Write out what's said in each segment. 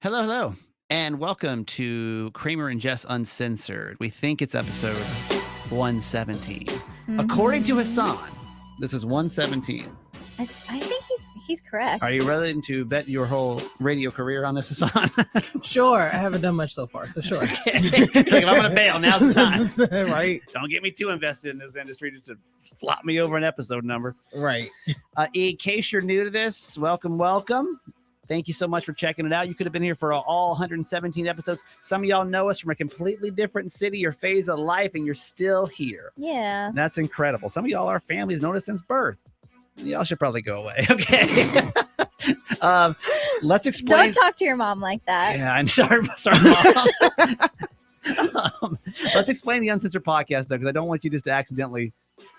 Hello, hello, and welcome to Kramer and Jess Uncensored. We think it's episode 117. According to Hassan, this is 117. I think he's correct. Are you ready to bet your whole radio career on this, Hassan? Sure. I haven't done much so far, so sure. Like, if I'm going to bail, now's the time. Right. Don't get me too invested in this industry just to flop me over an episode number. Right. In case you're new to this, welcome. Thank you so much for checking it out. You could have been here for all 117 episodes. Some of y'all know us from a completely different city or phase of life, and you're still here. Yeah. That's incredible. Some of y'all are families known us since birth. Y'all should probably go away. Okay. Let's explain. Don't talk to your mom like that. Yeah, I'm sorry, Mom. Let's explain the Uncensored podcast, though, because I don't want you just to accidentally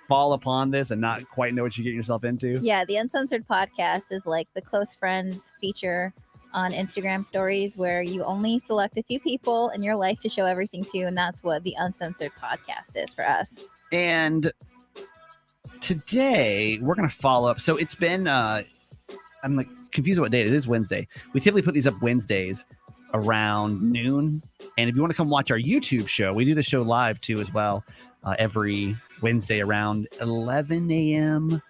fall upon this and not quite know what you're getting yourself into. Yeah, the Uncensored podcast is like the close friends feature on Instagram stories where you only select a few people in your life to show everything to, and that's what the Uncensored podcast is for us. And today we're going to follow up. So it's been, I'm like confused what day it is. Wednesday. We typically put these up Wednesdays around noon. And if you want to come watch our YouTube show, we do the show live too as well. Every Wednesday around 11 a.m.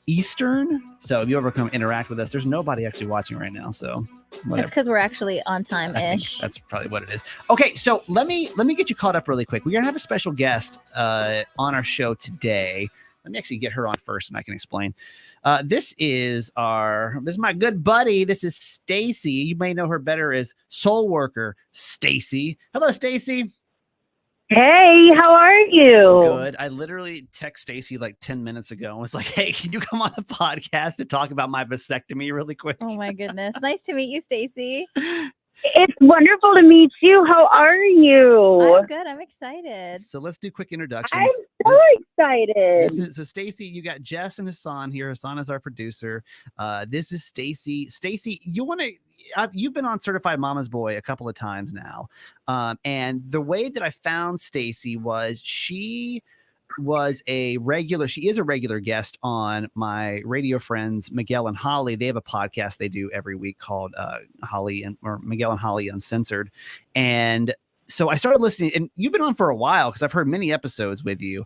Eastern. So if you ever come interact with us, there's nobody actually watching right now. So It's because we're actually on time-ish. that's probably what it is. Okay, so let me get you caught up really quick. We're gonna have a special guest on our show today. Let me actually get her on first, and I can explain. This is my good buddy. This is Stacy. You may know her better as Soul Worker Stacy. Hello, Stacy. Hey, how are you? Good. I literally text Stacy like 10 minutes ago and was like, hey, can you come on the podcast to talk about my vasectomy really quick? Oh my goodness. Nice to meet you, Stacy. It's wonderful to meet you. How are you? I'm good. I'm excited. So let's do quick introductions. I'm so excited. So Stacy, you got Jess and Hassan here. Hassan is our producer. This is Stacy. Stacy, you've been on Certified Mama's Boy a couple of times now. And the way that I found Stacy was she is a regular guest on my radio friends Miguel and Holly. They have a podcast they do every week called Miguel and Holly Uncensored. And so I started listening, and you've been on for a while because I've heard many episodes with you.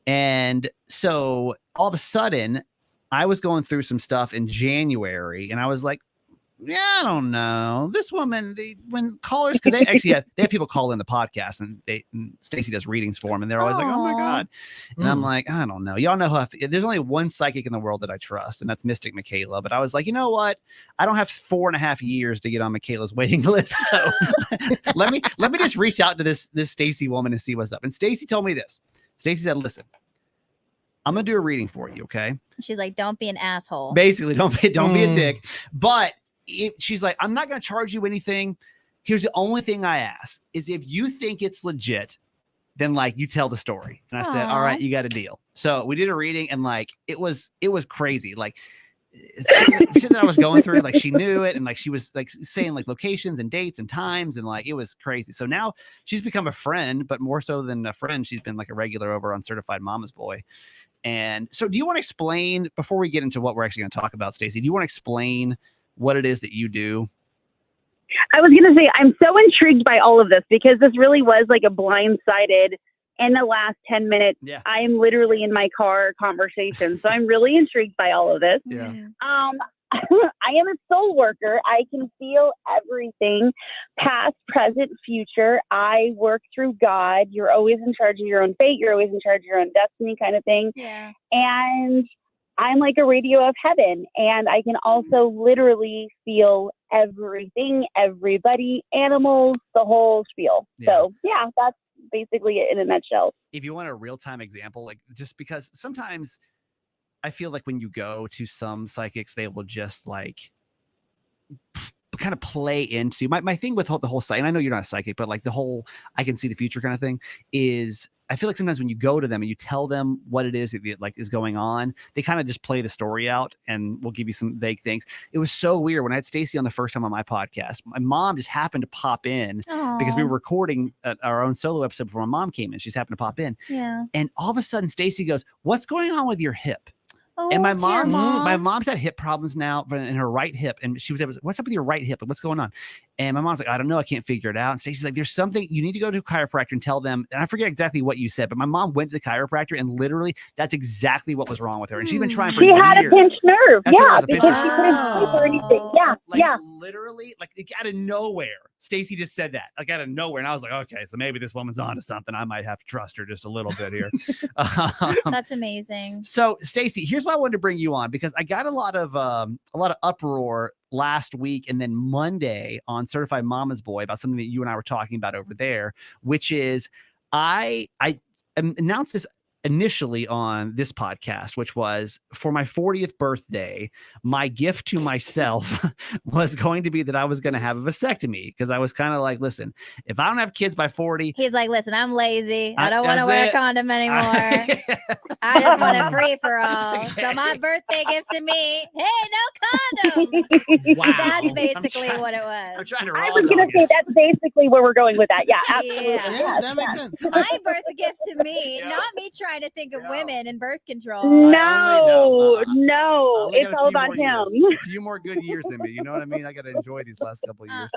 And so all of a sudden I was going through some stuff in January, and I was like, yeah, I don't know. This woman, when callers, because they have people call in the podcast, and Stacy does readings for them, and they're always like, oh my God. And I'm like, I don't know. Y'all know there's only one psychic in the world that I trust, and that's Mystic Michaela. But I was like, you know what? I don't have 4.5 years to get on Michaela's waiting list. So let me just reach out to this Stacy woman and see what's up. And Stacy told me this. Stacy said, listen, I'm going to do a reading for you. Okay. She's like, don't be an asshole. Basically, don't be a dick. But she's like, I'm not going to charge you anything. Here's the only thing I ask is if you think it's legit, then like you tell the story. And I said, all right, you got a deal. So we did a reading, and like, it was crazy. Like shit that I was going through, like she knew it. And like, she was like saying like locations and dates and times. And like, it was crazy. So now she's become a friend, but more so than a friend, she's been like a regular over on Certified Mama's Boy. And so do you want to explain, before we get into what we're actually going to talk about, Stacy, do you want to explain what it is that you do? I was going to say, I'm so intrigued by all of this because this really was like a blindsided in the last 10 minutes. Yeah. I am literally in my car conversation. So I'm really intrigued by all of this. Yeah. I am a soul worker. I can feel everything, past, present, future. I work through God. You're always in charge of your own fate. You're always in charge of your own destiny kind of thing. Yeah. And I'm like a radio of heaven, and I can also literally feel everything, everybody, animals, the whole spiel. Yeah. So yeah, that's basically it in a nutshell. If you want a real-time example, like just because sometimes I feel like when you go to some psychics, they will just like kind of play into my thing with the whole site. And I know you're not a psychic, but like the whole I can see the future kind of thing is, I feel like sometimes when you go to them and you tell them what it is that like is going on, they kind of just play the story out and will give you some vague things. It was so weird when I had Stacy on the first time on my podcast. My mom just happened to pop in because we were recording our own solo episode before my mom came in. She's happened to pop in. Yeah. And all of a sudden Stacy goes, "What's going on with your hip?" Oh, And my dear mom's had hip problems now in her right hip. And she was able to, what's up with your right hip? What's going on? And my mom's like, I don't know. I can't figure it out. And Stacey's like, there's something, you need to go to a chiropractor and tell them. And I forget exactly what you said, but my mom went to the chiropractor and literally that's exactly what was wrong with her. And she's been trying for She years. had a pinched nerve. That's what it was, a Because pinched she couldn't sleep or anything. Yeah, Like yeah. literally, like out of nowhere. Stacey just said that, like out of nowhere. And I was like, okay, so maybe this woman's onto something. I might have to trust her just a little bit here. That's amazing. So Stacey, here's why I wanted to bring you on, because I got a lot of uproar last week and then Monday on Certified Mama's Boy about something that you and I were talking about over there, which is I announced this initially on this podcast, which was for my 40th birthday, my gift to myself was going to be that I was going to have a vasectomy, because I was kind of like, listen, if I don't have kids by 40, He's like, listen, I'm lazy. I don't want to that's wear a it. condom anymore. I just want a free for all. So my birthday gift to me, hey, no condoms. Wow. That's basically what it I'm was. trying to I raw was going to dog say it. that's basically where we're going with that. Yeah, absolutely. Yeah. Yeah, that makes sense. My birth gift to me, Yeah. not me trying to think of Yeah. women and birth control. No, I no, only it's got a all few about more him. years. A few more good years in me. You know what I mean? I got to enjoy these last couple of years.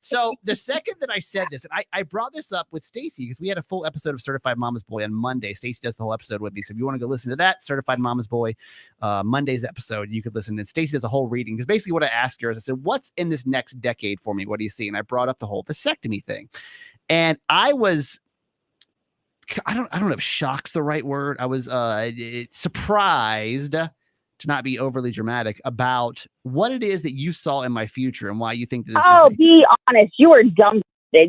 So the second that I said this, and I brought this up with Stacey because we had a full episode of Certified Mama's Boy on Monday. Stacey does the whole episode with me. So if you want to go listen to that, Certified Mama's Boy, Monday's episode, you could listen. And Stacey does a whole reading, because basically what I asked her is, I said, what's in this next decade for me? What do you see? And I brought up the whole vasectomy thing. And I was, I don't know if shock's the right word. I was surprised, to not be overly dramatic, about what it is that you saw in my future and why you think that this Oh, is. be honest. You were dumbfounded.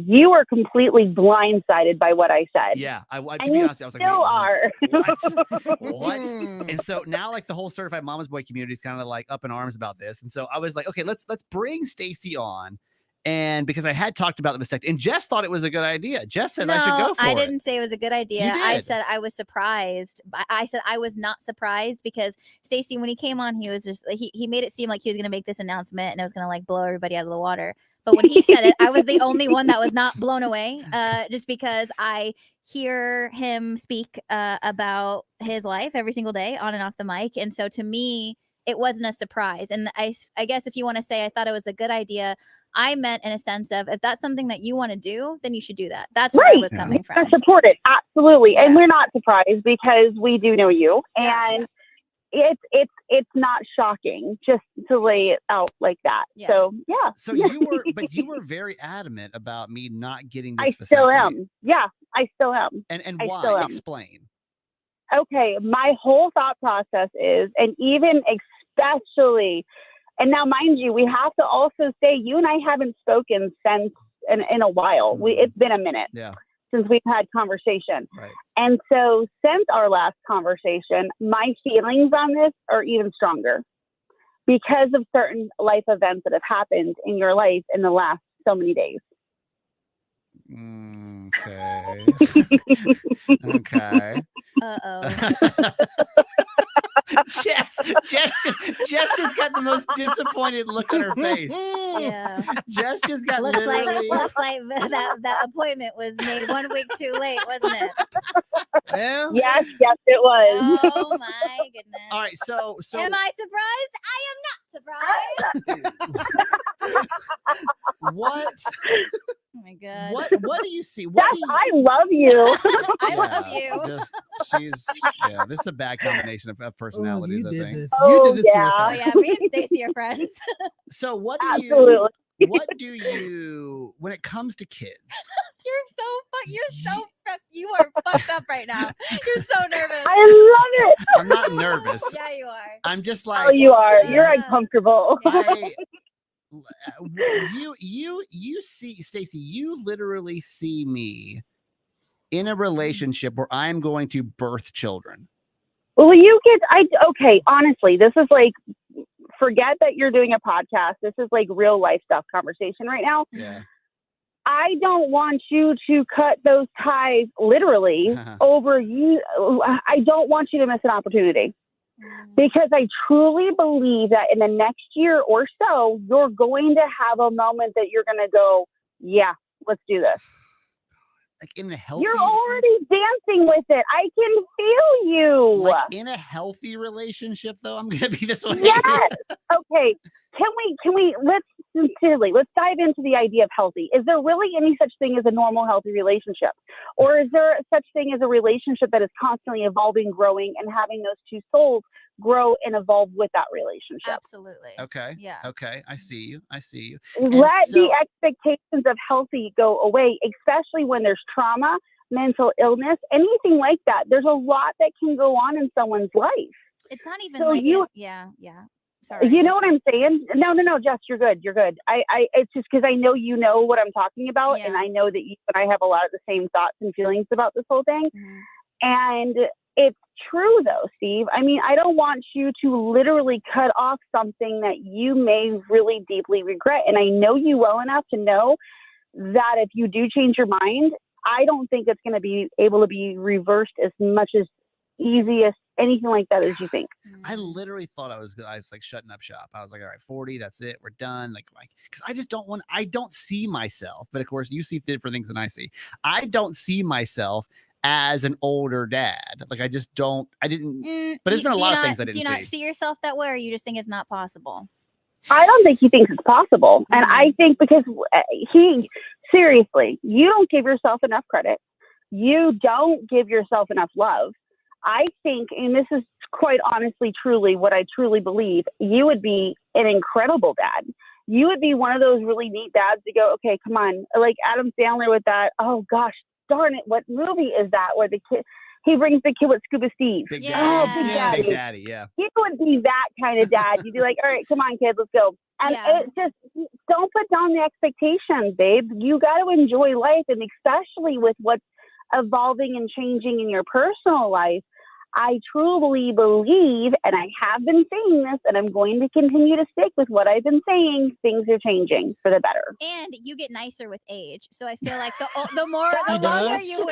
You were completely blindsided by what I said. Yeah, to And be you honest, I was like, still wait, are. what? And so now, like, the whole Certified Mama's Boy community is kind of like up in arms about this. And so I was like, okay, let's bring Stacey on. And because I had talked about the vasectomy, and Jess thought it was a good idea. Jess said I should go for it. I didn't say it was a good idea. You I did. said I was surprised. I said I was not surprised because Stacey, when he came on, he was just he made it seem like he was going to make this announcement and it was going to like blow everybody out of the water. But when he said it, I was the only one that was not blown away. Just because I hear him speak about his life every single day on and off the mic, and so to me, it wasn't a surprise. And I guess if you want to say I thought it was a good idea, I meant in a sense of if that's something that you want to do, then you should do that. That's where I was coming from. I support it. Absolutely. Yeah. And we're not surprised because we do know you. Yeah. And it's not shocking just to lay it out like that. Yeah. So yeah. So you were very adamant about me not getting this I still vasectomy. am. Yeah, I still am. And I why? still am. Explain. Okay, my whole thought process is, and even especially, and now mind you, we have to also say you and I haven't spoken since in a while. It's been a minute since we've had conversation. Right. And so since our last conversation, my feelings on this are even stronger because of certain life events that have happened in your life in the last so many days. Okay. Okay. Uh-oh. Jess just got the most disappointed look on her face. Yeah. Jess just got Looks like that appointment was made 1 week too late, wasn't it? Yeah. Yes, it was. Oh my goodness. All right, so Am I surprised? I am not surprised. what Oh my god. what do you see? Yes, I love you. I love you. This is a bad combination of personalities, you I did think. this. Oh, You did this to yeah. yourself. Oh yeah, me and Stacey are friends. So what do Absolutely. you when it comes to kids? You are fucked up right now. You're so nervous. I love it. I'm not nervous. Yeah, you are. I'm just like Oh, you are. You're Yeah. uncomfortable. You see, Stacey, you literally see me in a relationship where I'm going to birth children. Well, okay, honestly, this is like, forget that you're doing a podcast. This is like real life stuff conversation right now. Yeah. I don't want you to cut those ties literally over you. I don't want you to miss an opportunity. Because I truly believe that in the next year or so, you're going to have a moment that you're going to go, yeah, let's do this. like in a healthy. You're already dancing with it. I can feel you. Like in a healthy relationship, though, I'm gonna be this way. Yes. Okay. Can we let's dive into the idea of healthy. Is there really any such thing as a normal, healthy relationship? Or is there such thing as a relationship that is constantly evolving, growing, and having those two souls grow and evolve with that relationship? Absolutely. Okay. Yeah. Okay. I see you. Let the expectations of healthy go away, especially when there's trauma, mental illness, anything like that. There's a lot that can go on in someone's life. It's not even So like yeah. Sorry. You know what I'm saying? No, Jess, you're good. It's just because I know you know what I'm talking about, and I know that you and I have a lot of the same thoughts and feelings about this whole thing. Mm-hmm. And it's true, though, Steve. I mean, I don't want you to literally cut off something that you may really deeply regret. And I know you well enough to know that if you do change your mind, I don't think it's going to be able to be reversed as much as easy as anything like that as you think. I literally thought I was like shutting up shop. I was like, all right, 40, that's it, we're done. Like, because I don't see myself, but of course you see different things than I see. I don't see myself as an older dad. Like, I just don't, I didn't, but there's been a lot of things I didn't see. Do you not see yourself that way, or you just think it's not possible? I don't think he thinks it's possible. And I think because seriously, you don't give yourself enough credit. You don't give yourself enough love. I think, and this is quite honestly, truly what I truly believe, you would be an incredible dad. You would be one of those really neat dads to go, okay, come on, like Adam Sandler with that. Oh gosh, darn it, what movie is that? Where the kid, he brings the kid with Scuba Steve. Big Yeah. Daddy. Oh, Big Daddy. Big Daddy, yeah. You would be that kind of dad. You'd be like, all right, come on, kid, let's go. And it's just, don't put down the expectations, babe. You got to enjoy life, and especially with what's evolving and changing in your personal life. I truly believe, and I have been saying this, and I'm going to continue to stick with what I've been saying, things are changing for the better. And you get nicer with age. So I feel like the longer you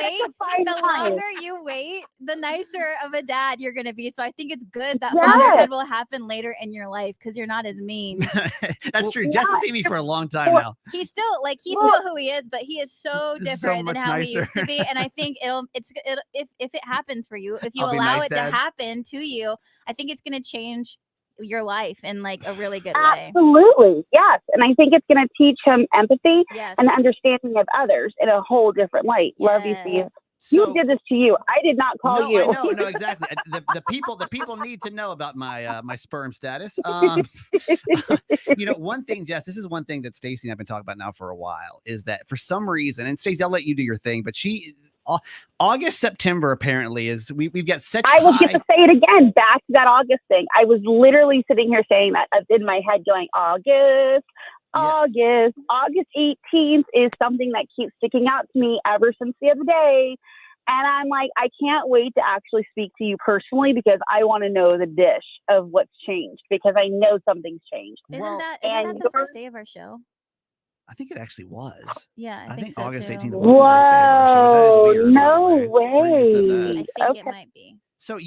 wait, the nicer of a dad you're going to be. So I think it's good that fatherhood will happen later in your life because you're not as mean. That's true. Jess has seen me for a long time now. He's still who he is, but he is so different than how he used to be. And I think if it happens for you, if you allow it to happen to you, I think it's going to change your life in like a really good way. Absolutely. Yes. And I think it's going to teach him empathy and understanding of others in a whole different light. Yes. Love you, Steve. You did this to you. I did not call you. I know, exactly. The people need to know about my my sperm status. One thing, Jess, this is one thing that Stacy and I've been talking about now for a while, is that for some reason, and Stacy, I'll let you do your thing, but August, September apparently is we've got such. I will get to say it again. Back to that August thing. I was literally sitting here saying that in my head, going August. 18th is something that keeps sticking out to me ever since the other day. And I'm like, I can't wait to actually speak to you personally because I want to know the dish of what's changed because I know something's changed. Isn't that the first day of our show? I think it actually was. Yeah, I think so August too. 18th was the first day of our show. That is weird, no I way. think it might be. So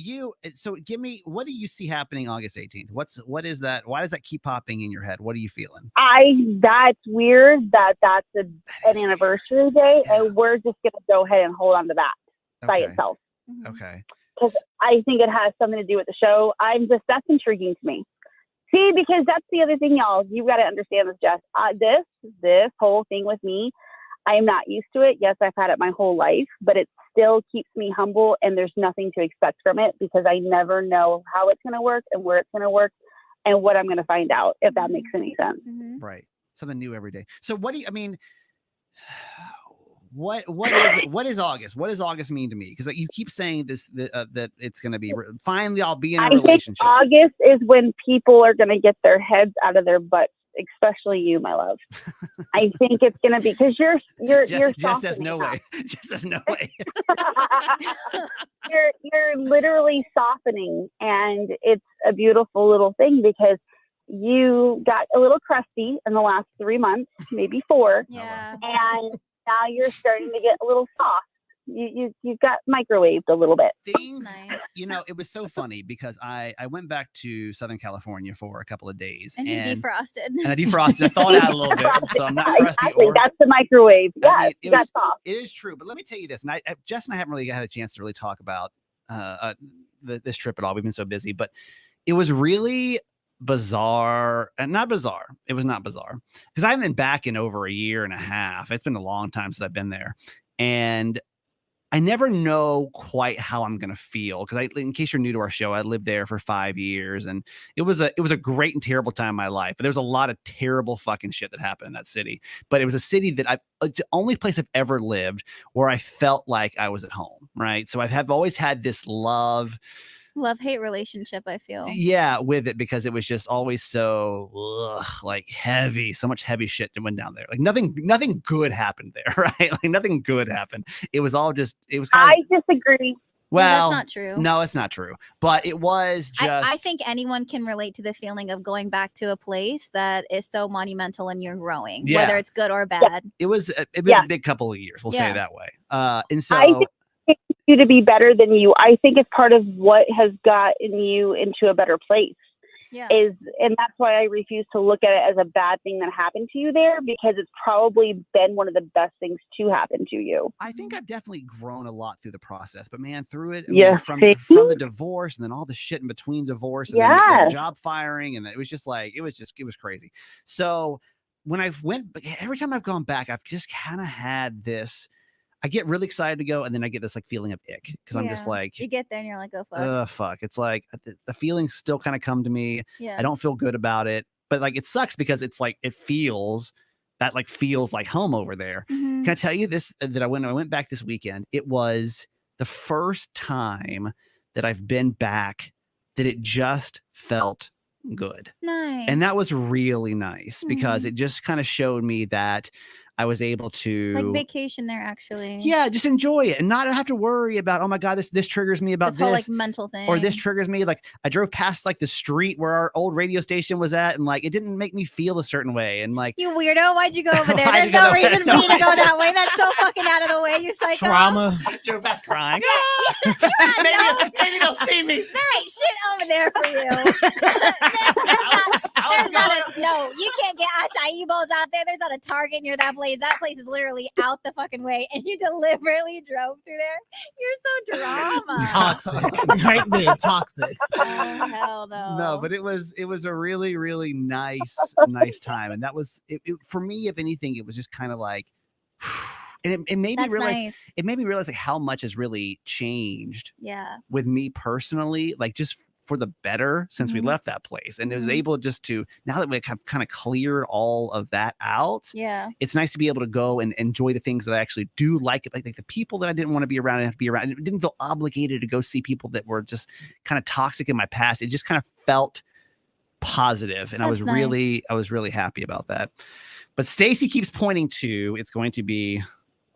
give me, what do you see happening August 18th? What is that? Why does that keep popping in your head? What are you feeling? That's weird that's an anniversary day, and we're just going to go ahead and hold on to that by itself. Okay. Because I think it has something to do with the show. That's intriguing to me. See, because that's the other thing, y'all. You've got to understand this, Jess. This whole thing with me, I'm not used to it. Yes, I've had it my whole life, but it still keeps me humble, and there's nothing to expect from it because I never know how it's going to work and where it's going to work and what I'm going to find out, if that makes any sense. Right. Something new every day. So what is August? What does August mean to me? Because you keep saying that it's going to be finally I'll be in a relationship. I think August is when people are going to get their heads out of their butts, especially you, my love. I think it's going to be because you're Jess says no way. Jess says no way. You're literally softening, and it's a beautiful little thing because you got a little crusty in the last 3 months, maybe 4. Yeah. And now you're starting to get a little soft. you got microwaved a little bit. Things, nice. you know, it was so funny because I went back to Southern California for a couple of days And you defrosted. and I defrosted. I thawed out a little bit, so I'm not crusty. Exactly. That's the microwave. I Yeah, mean, that's soft. it is true. But let me tell you this, and Jess and I haven't really had a chance to really talk about this trip at all. We've been so busy, but it was really bizarre, and not bizarre. It was not bizarre because I haven't been back in over a year and a half. It's been a long time since I've been there, and I never know quite how I'm gonna feel because in case you're new to our show, I lived there for 5 years, and it was a great and terrible time in my life. But there was a lot of terrible fucking shit that happened in that city. But it was a city that it's the only place I've ever lived where I felt like I was at home, right? So I've always had this Love-hate relationship, I feel. yeah, with it because it was just always so like heavy, so much heavy shit that went down there. Like nothing good happened there, right? Like nothing good happened. It was all just it was kind I disagree. well, that's not true. No, it's not true. But it was just I think anyone can relate to the feeling of going back to a place that is so monumental and you're growing, Yeah. whether it's good or bad. it was a Yeah. big couple of years, we'll say Yeah. it that way. And so I think you to be better than you. I think it's part of what has gotten you into a better place. Yeah. And that's why I refuse to look at it as a bad thing that happened to you there, because it's probably been one of the best things to happen to you. I think I've definitely grown a lot through the process, but man, through it, Yes, from see? the divorce and then all the shit in between divorce and then the Yes. job firing, and it was just like it was crazy. So when every time I've gone back, I've just kind of had this. I get really excited to go, and then I get this like feeling of ick because I'm just Yeah. like, You get there and you're like, oh fuck. fuck. It's like the feelings still kind of come to me. Yeah. I don't feel good about it, but like it sucks because it's like it feels like home over there. Mhm. Can I tell you this? That I went back this weekend, it was the first time that I've been back that it just felt good. Nice. And that was really nice because Mhm. it just kind of showed me that I was able to like vacation there, actually. yeah, just enjoy it and not have to worry about, oh my God, this triggers me about This whole like mental thing. or this triggers me. Like I drove past like the street where our old radio station was at, and like it didn't make me feel a certain way. And like You weirdo, why'd you go over there? Why'd There's you go no that way? reason for you to go that way. That's so fucking out of the way, you psycho. Trauma. I drove past crying. no. maybe they'll see me. There ain't shit over there for you. There's not a no. You can't get acai bowls out there. There's not a Target near that place. That place is literally out the fucking way, and you deliberately drove through there. You're so drama. Toxic. Right there. Toxic. Oh hell no. No, but it was a really, really nice time. And that was it for me, if anything, it was just kind of like and it made me That's realize nice. it made me realize like how much has really changed Yeah. with me personally, like just for the better since we Mhm. left that place. And it was Mhm. able just to, now that we have kind of cleared all of that out, Yeah. it's nice to be able to go and enjoy the things that I actually do like the people that I didn't want to be around, I have to be around. And it didn't feel obligated to go see people that were just kind of toxic in my past. It just kind of felt positive, and I was That's really happy about that. But Stacy keeps pointing to it's going to be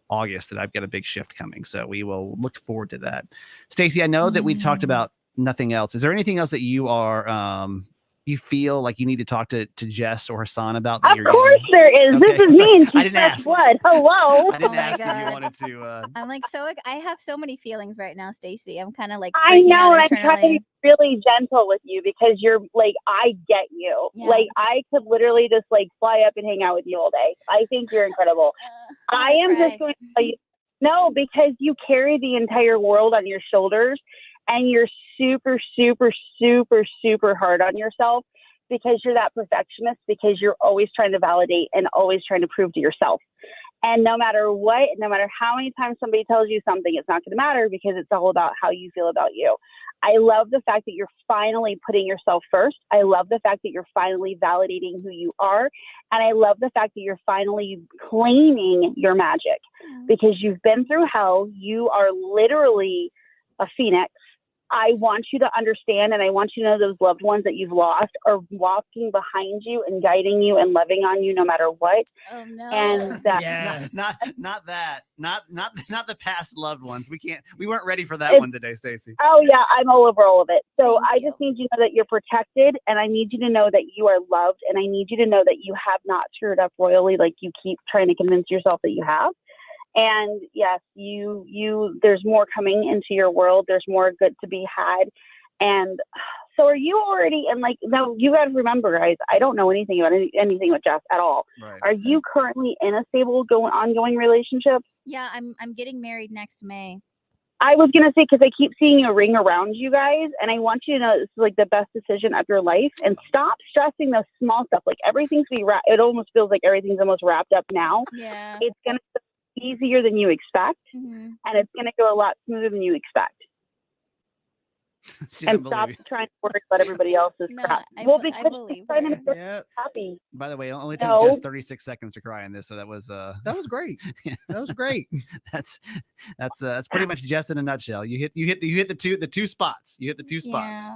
August that I've got a big shift coming, so we will look forward to that. Stacy, I know that we talked about nothing else. Is there anything else that you are you feel like you need to talk to Jess or Hassan about? That Of course there is. Okay. This is me and I she's didn't fresh ask. blood. Hello. I didn't Oh my ask if you God. wanted to. I'm like I have so many feelings right now, Stacy. I'm kind of like I freaking know, out and I'm trying to internally. be really gentle with you because you're like, I get you. Yeah. Like, I could literally just like fly up and hang out with you all day. I think you're incredible. I am just going to tell you, no, because you carry the entire world on your shoulders, and you're super, super, super, super hard on yourself because you're that perfectionist, because you're always trying to validate and always trying to prove to yourself. And no matter what, no matter how many times somebody tells you something, it's not going to matter because it's all about how you feel about you. I love the fact that you're finally putting yourself first. I love the fact that you're finally validating who you are. And I love the fact that you're finally claiming your magic because you've been through hell. You are literally a phoenix. I want you to understand, and I want you to know those loved ones that you've lost are walking behind you and guiding you and loving on you no matter what. Oh no. And that, Yes. Not that. Not the past loved ones. We weren't ready for that It's- one today, Stacy. oh yeah, I'm all over all of it. So Thank I you. just need you to know that you're protected, and I need you to know that you are loved, and I need you to know that you have not screwed up royally like you keep trying to convince yourself that you have. And yes, there's more coming into your world. There's more good to be had. And so are you already, and like, now you got to remember, guys, I don't know anything about anything with Jess at all. Right. Are you currently in a stable ongoing relationship? Yeah, I'm getting married next May. I was going to say, because I keep seeing a ring around you guys, and I want you to know this is like the best decision of your life. And stop stressing the small stuff. Like everything's it almost feels like everything's almost wrapped up now. Yeah. It's going to be easier than you expect, and it's going to go a lot smoother than you expect. And stop trying to worry about everybody else's crap. I because believe trying to her. make Yep. happy. By the way, it only took just 36 seconds to cry in this, so that was great. That was great. That's pretty much Jess in a nutshell. You hit the two spots. You hit the two spots. Yeah.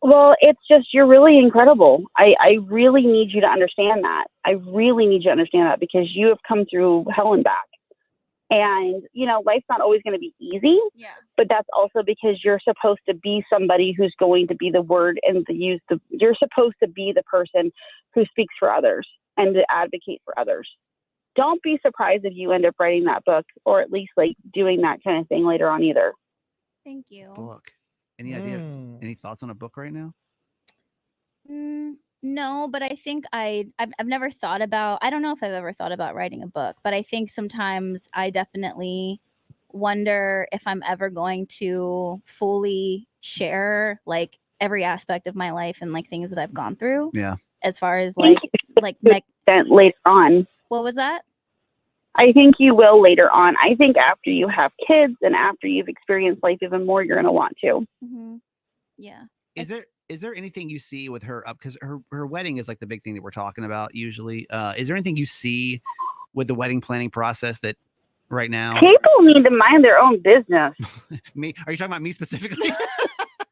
Well, it's just, you're really incredible. I really need you to understand that. I really need you to understand that, because you have come through hell and back. And, you know, life's not always going to be easy, but that's also because you're supposed to be somebody who's going to be the word and you're supposed to be the person who speaks for others and to advocate for others. Don't be surprised if you end up writing that book, or at least like doing that kind of thing later on either. Thank you. Book. Any idea? Any thoughts on a book right now? No, but I think I've never thought about, I don't know if I've ever thought about writing a book, but I think sometimes I definitely wonder if I'm ever going to fully share like every aspect of my life and like things that I've gone through. Yeah. As far as later on. What was that? I think you will later on. I think after you have kids and after you've experienced life even more, you're going to want to. Yeah. Is there anything you see with her up? Because her wedding is like the big thing that we're talking about usually. Is there anything you see with the wedding planning process that right now? People need to mind their own business. Me? Are you talking about me specifically?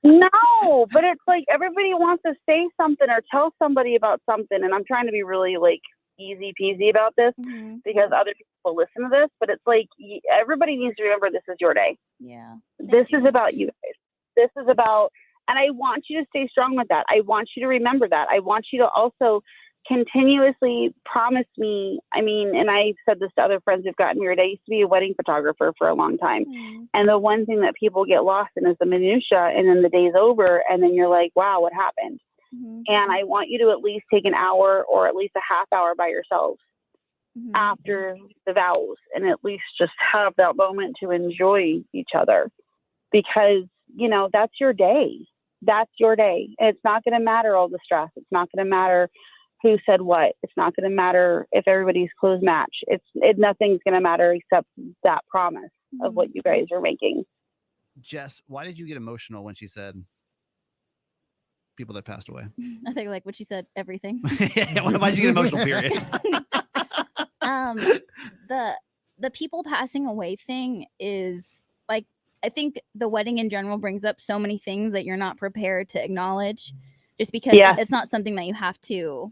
No, but it's like everybody wants to say something or tell somebody about something. And I'm trying to be really like easy peasy about this because other people will listen to this. But it's like everybody needs to remember this is your day. Yeah. This is about you guys. This is about... And I want you to stay strong with that. I want you to remember that. I want you to also continuously promise me. I mean, and I've said this to other friends who've gotten married. I used to be a wedding photographer for a long time. And the one thing that people get lost in is the minutia, and then the day's over. And then you're like, wow, what happened? And I want you to at least take an hour or at least a half hour by yourselves after the vows, and at least just have that moment to enjoy each other, because, you know, that's your day. That's your day. And it's not going to matter all the stress. It's not going to matter who said what. It's not going to matter if everybody's clothes match. Nothing's going to matter except that promise of what you guys are making. Jess, why did you get emotional when she said people that passed away? I think like what she said, everything. Why did you get emotional, period? The people passing away thing is like, I think the wedding in general brings up so many things that you're not prepared to acknowledge, just because it's not something that you have to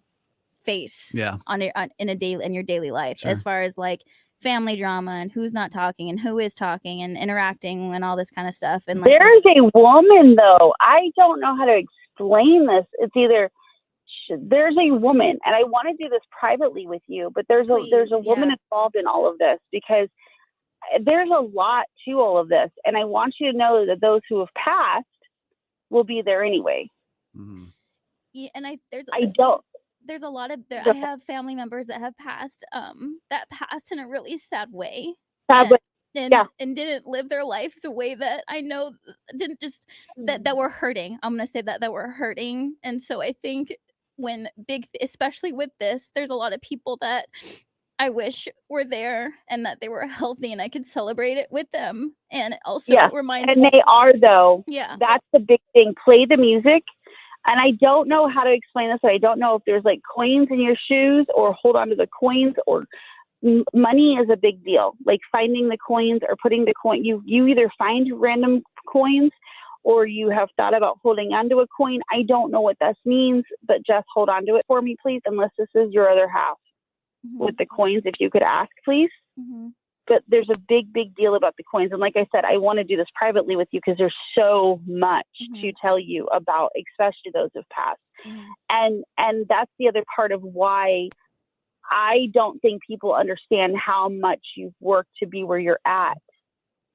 face in your daily life. As far as like family drama and who's not talking and who is talking and interacting and all this kind of stuff. And like, there's a woman though. I don't know how to explain this. It's either there's a woman, and I want to do this privately with you, but there's a woman involved in all of this, because there's a lot to all of this, and I want you to know that those who have passed will be there anyway. Yeah, and there's a lot of I have family members that have passed in a really sad way. And didn't live their life the way that I know, didn't just that were hurting. I'm gonna say that were hurting. And so I think especially with this, there's a lot of people that I wish were there and that they were healthy and I could celebrate it with them. And it also reminds me. And they are, though. Yeah. That's the big thing. Play the music. And I don't know how to explain this. I don't know if there's like coins in your shoes, or hold on to the coins, or money is a big deal. Like finding the coins or putting the coin. You either find random coins, or you have thought about holding onto a coin. I don't know what this means, but just hold on to it for me, please, unless this is your other half. With the coins, if you could ask, please. But there's a big deal about the coins, and like I said, I want to do this privately with you because there's so much to tell you about, especially those who've passed. And that's the other part of why I don't think people understand how much you've worked to be where you're at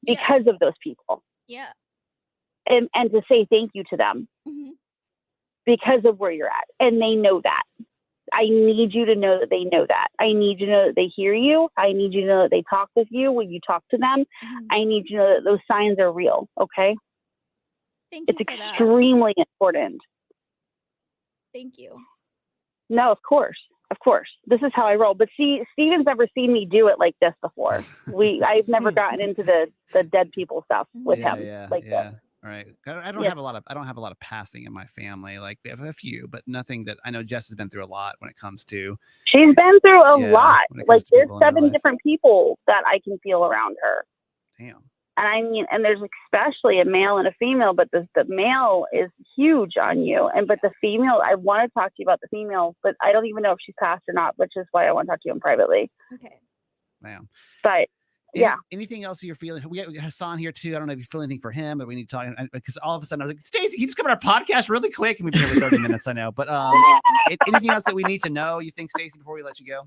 because of those people. Yeah. And to say thank you to them because of where you're at. And they know that. I need you to know that they know that. I need you to know that they hear you. I need you to know that they talk with you when you talk to them. I need you to know that those signs are real. Okay. Thank you it's for that. extremely important. Thank you. No, of course. Of course. This is how I roll. But see, Steven's never seen me do it like this before. I've never gotten into the dead people stuff with him. This. Right. I don't have a lot of passing in my family. Like we have a few, but nothing that I know Jess has been through a lot when it comes to. She's been through a lot. Like there's 7 different people that I can feel around her. Damn. And I mean, and there's especially a male and a female, but the male is huge on you. But the female, I want to talk to you about the female, but I don't even know if she's passed or not, which is why I want to talk to you privately. Okay. Damn. But anything else you're feeling? We got Hassan here too. I don't know if you feel anything for him, but we need to talk because all of a sudden I was like, Stacy, can you just come on our podcast really quick? And we've been here for 30 minutes, I know. But anything else that we need to know, you think, Stacy, before we let you go?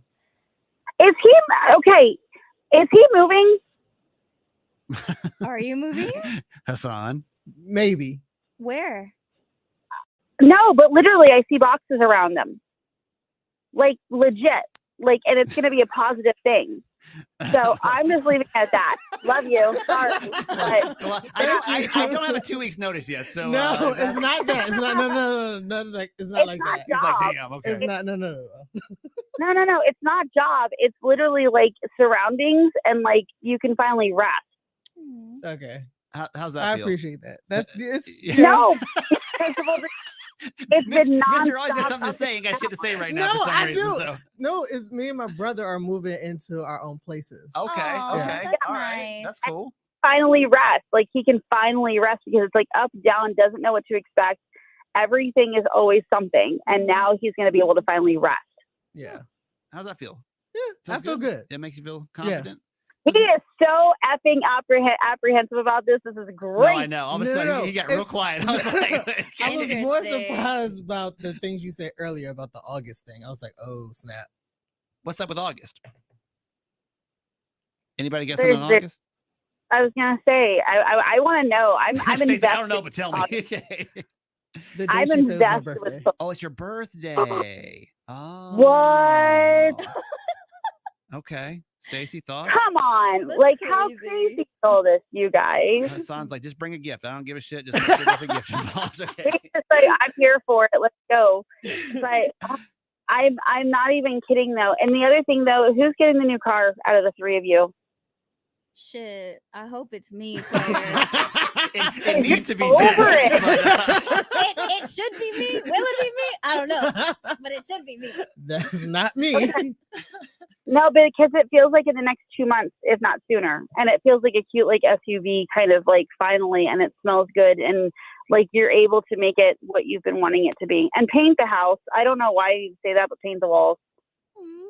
Is he moving? Are you moving? Hassan? Maybe. Where? No, but literally I see boxes around them. Like legit. Like, and it's going to be a positive thing. So I'm just leaving it at that. Love you. Sorry. But I don't have a 2 weeks notice yet. So no, it's not that. It's not. No. Like it's not like that. Job. It's like, damn. Okay. It's not. No. No. It's not job. It's literally like surroundings, and like you can finally rest. Okay. How's that? I feel? appreciate that. It's no. It's been Mr. Always got something to say. Ain't got shit to say right now. No, for some I reason, do. So. No, it's me and my brother are moving into our own places. Okay. Aww, Okay. that's All nice. right. That's cool. Finally rest. Like he can finally rest because it's like up, down, doesn't know what to expect. Everything is always something, and now he's going to be able to finally rest. Yeah. How's that feel? Yeah, I feel good. It makes you feel confident. He is so effing apprehensive about this. This is great. No, I know. All of a sudden, he got real quiet. I was like, I was more surprised about the things you said earlier about the August thing. I was like, oh, snap. What's up with August? Anybody get something on August? I was going to say, I want to know. I'm invested. I don't know, but tell me. I'm invested with. Oh, it's your birthday. Oh. What? Okay. Stacy, thoughts? Come on. That's like, crazy. how crazy is all this, you guys? Hassan's like, just bring a gift. I don't give a shit. Just make sure there's a gift involved. Okay. He's just like, I'm here for it. Let's go. But I'm not even kidding, though. And the other thing, though, who's getting the new car out of the 3 of you? Shit. I hope it's me. It needs to be over Jess, it should be me. Will it be me? I don't know. But it should be me. That's not me. No, because it feels like in the next 2 months, if not sooner. And it feels like a cute, like SUV kind of like finally, and it smells good. And like you're able to make it what you've been wanting it to be. And paint the house. I don't know why you say that, but paint the walls.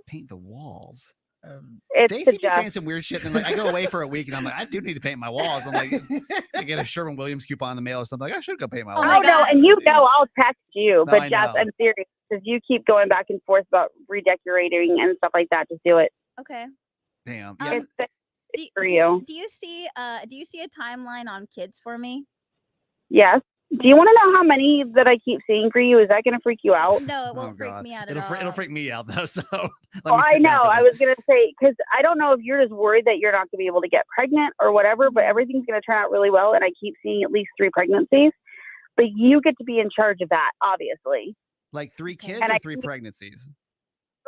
Paint the walls. Stacy be saying some weird shit, and like I go away for a week, and I'm like, I do need to paint my walls. I'm like, I get a Sherwin-Williams coupon in the mail or something. Like, I should go paint my walls. Oh no, and you know I'll text you, No, but Jess, I'm serious because you keep going back and forth about redecorating and stuff like that. Just do it. Okay. Damn. Yeah. It's for you. Do you see a timeline on kids for me? Yes. Do you want to know how many that I keep seeing for you? Is that going to freak you out? No, it won't freak me out at all. It'll freak me out though. So I know. I was going to say, because I don't know if you're just worried that you're not going to be able to get pregnant or whatever, but everything's going to turn out really well. And I keep seeing at least 3 pregnancies, but you get to be in charge of that, obviously. Like 3 kids and or 3 pregnancies?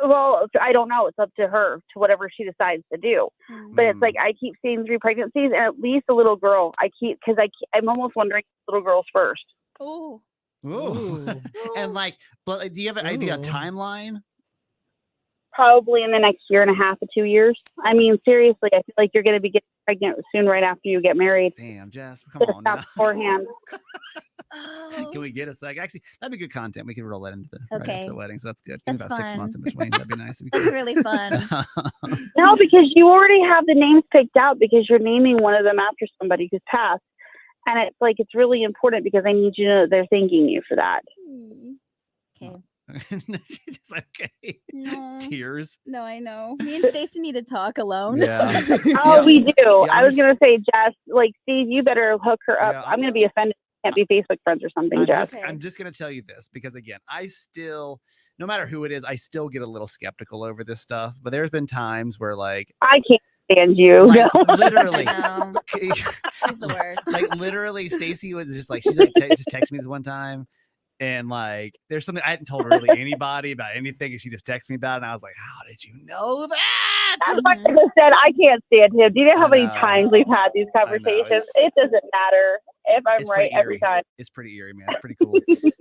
Well, I don't know. It's up to her, to whatever she decides to do. But it's like I keep seeing 3 pregnancies and at least a little girl. I'm almost wondering little girls first. Oh. Ooh. And like, but do you have an idea, a timeline? Probably in the next 1.5 to 2 years. I mean, seriously, I feel like you're going to be getting pregnant soon, right after you get married. Damn, Jess, come on now. Beforehand. Can we get a sec? Actually, that'd be good content. We could roll that into the right after the wedding, so that's good. That's about 6 fun. months in between. That'd be nice. That's really fun. No, because you already have the names picked out because you're naming one of them after somebody who's passed. And it's like, it's really important because I need you to know that they're thanking you for that. Okay. She's just like, okay. No. Tears. No, I know. Me and Stacy need to talk alone. Yeah. Oh, Yeah. we do. Yeah, I was going to say, Jess, like, Steve, you better hook her up. Yeah, I'm going to be offended. Can't be Facebook friends or something, Jess. Okay. I'm just gonna tell you this because again, I still, no matter who it is, I still get a little skeptical over this stuff. But there's been times where like I can't stand you. like No. literally No. She's the worst. like literally Stacy was just like she's like just texted me this one time and like there's something I hadn't told really anybody about anything and she just texted me about it and I was like, how did you know that? That's why I just said I can't stand him. Do you know how many know. times we've had these conversations? It doesn't matter if I'm It's right pretty every eerie. time. It's pretty eerie, man. It's pretty cool.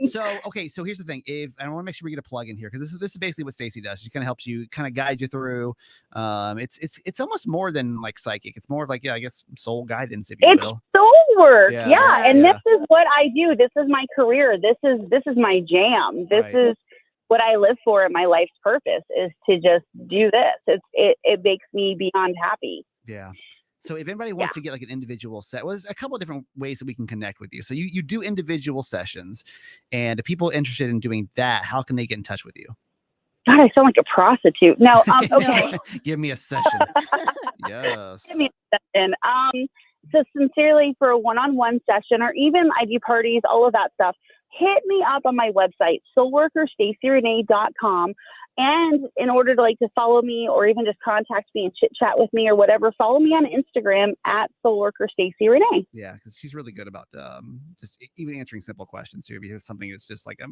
So, okay, so here's the thing. If I want to make sure we get a plug in here because this is basically what Stacy does. She kind of helps you, kind of guide you through. It's almost more than like psychic. It's more of like I guess soul guidance, if you It's will. soul work. Yeah. Yeah. And Yeah. this is what I do. This is my career. This is my jam. This Right. is what I live for and my life's purpose is to just do this. It makes me beyond happy. Yeah. So if anybody wants to get like an individual set, well, there's a couple of different ways that we can connect with you. So you do individual sessions, and if people are interested in doing that, how can they get in touch with you? God, I sound like a prostitute. No, okay. Give me a session. Yes. Give me a session. So sincerely for a one-on-one session or even I do parties, all of that stuff, hit me up on my website, soulworkerstacyrenee.com. And in order to to follow me or even just contact me and chit chat with me or whatever, follow me on Instagram at soulworkerstacyrenee. Yeah, because she's really good about just even answering simple questions too. If you have something that's just like I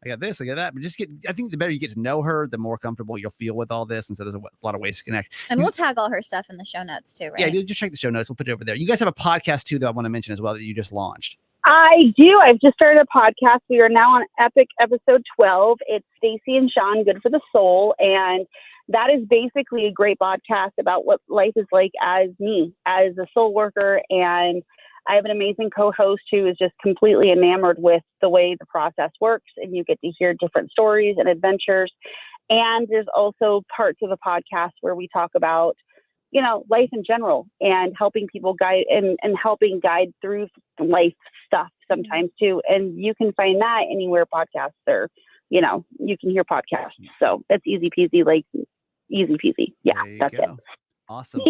got this, I got that, but I think the better you get to know her, the more comfortable you'll feel with all this. And so there's a lot of ways to connect. And we'll tag all her stuff in the show notes too, right? Yeah, just check the show notes. We'll put it over there. You guys have a podcast too that I want to mention as well that you just launched. I do. I've just started a podcast. We are now on Epic episode 12. It's Stacy and Sean, Good for the Soul. And that is basically a great podcast about what life is like as me, as a soul worker. And I have an amazing co-host who is just completely enamored with the way the process works. And you get to hear different stories and adventures. And there's also parts of the podcast where we talk about life in general and helping people guide and helping guide through life stuff sometimes too. And you can find that anywhere podcasts are, you can hear podcasts. So it's easy peasy, easy peasy. Yeah, that's it. Awesome.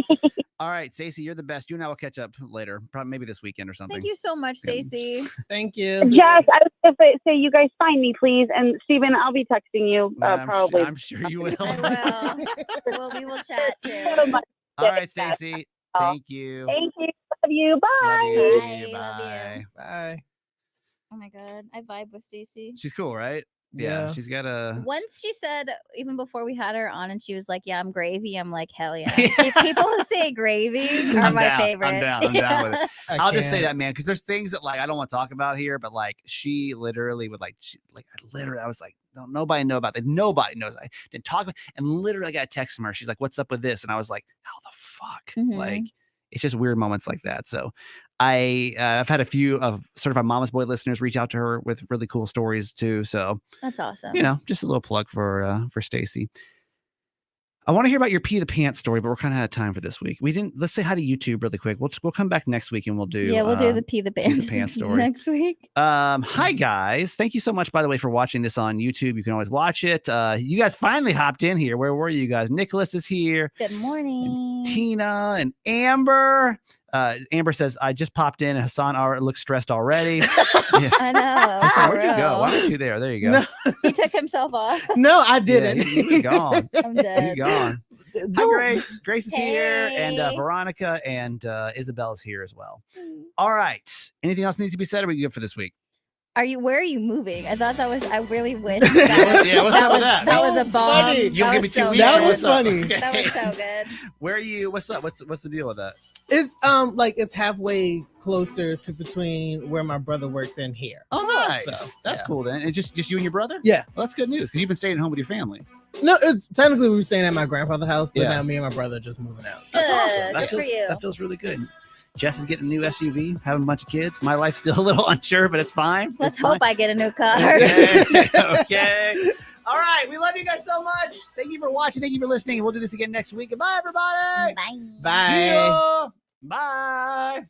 All right, Stacey, you're the best. You and I will catch up later, probably maybe this weekend or something. Thank you so much, Stacy. Thank you. Jess, I was going to say you guys find me, please. And Steven, I'll be texting you probably. I'm sure you will. I will. Well, we will chat too. So much. All right, Stacey. Thank you. Thank you. Love you. Bye. Love you. Bye. See you. Love Bye. you. Bye. Oh my God. I vibe with Stacy. She's cool, right? Yeah. She's got a. Once she said, even before we had her on, and she was like, "Yeah, I'm gravy." I'm like, "Hell yeah!" People who say gravy are my favorite. I'm down with it. I'll just say can't. that, man, because there's things that I don't want to talk about here, but she literally would I was like, don't nobody know about that. Nobody knows. I didn't talk about, and literally I got a text from her. She's like, "What's up with this?" And I was like, "How the fuck?" Mhm. It's just weird moments like that. So I've had a few of Certified Mama's Boy listeners reach out to her with really cool stories too. So That's awesome. just a little plug for Stacy. I want to hear about your pee the pants story, but we're kind of out of time for this week. Let's say hi to YouTube really quick. We'll come back next week and we'll do we'll do the pee the pants story next week. Hi guys. Thank you so much, by the way, for watching this on YouTube. You can always watch it. You guys finally hopped in here. Where were you guys? Nicholas is here. Good morning. Tina and Amber. Amber says, I just popped in and Hassan looks stressed already. Yeah. I know. Hassan, for where'd you go? real. Why weren't you there? There you go. No, He took himself off. no, I Yeah, didn't. he was gone. I'm dead. He's gone. Hi, Don't- Grace. Grace is here, and Hey. Veronica and Isabel is here as well. All right. Anything else needs to be said, or are we good for this week? Where are you moving? I thought that was. I really wish. That Yeah, what's up with that? That was a bomb. Funny. You That give me was 2 so weeks. That good. was funny. That was so good. Where are you? What's up? What's the deal with that? It's it's halfway closer to between where my brother works and here. Oh, nice. So, That's yeah. cool then. And just you and your brother? Yeah. Well, that's good news because you've been staying at home with your family. No, it's technically we were staying at my grandfather's house, but Yeah. now me and my brother just moving out. That's Good. awesome. That Good for feels, you. That feels really good. Jess is getting a new SUV, having a bunch of kids. My life's still a little unsure, but it's fine. Let's It's fine. hope I get a new car. Okay. Okay. All right. We love you guys so much. Thank you for watching. Thank you for listening. We'll do this again next week. Goodbye, everybody. Bye. Bye. See ya. Bye.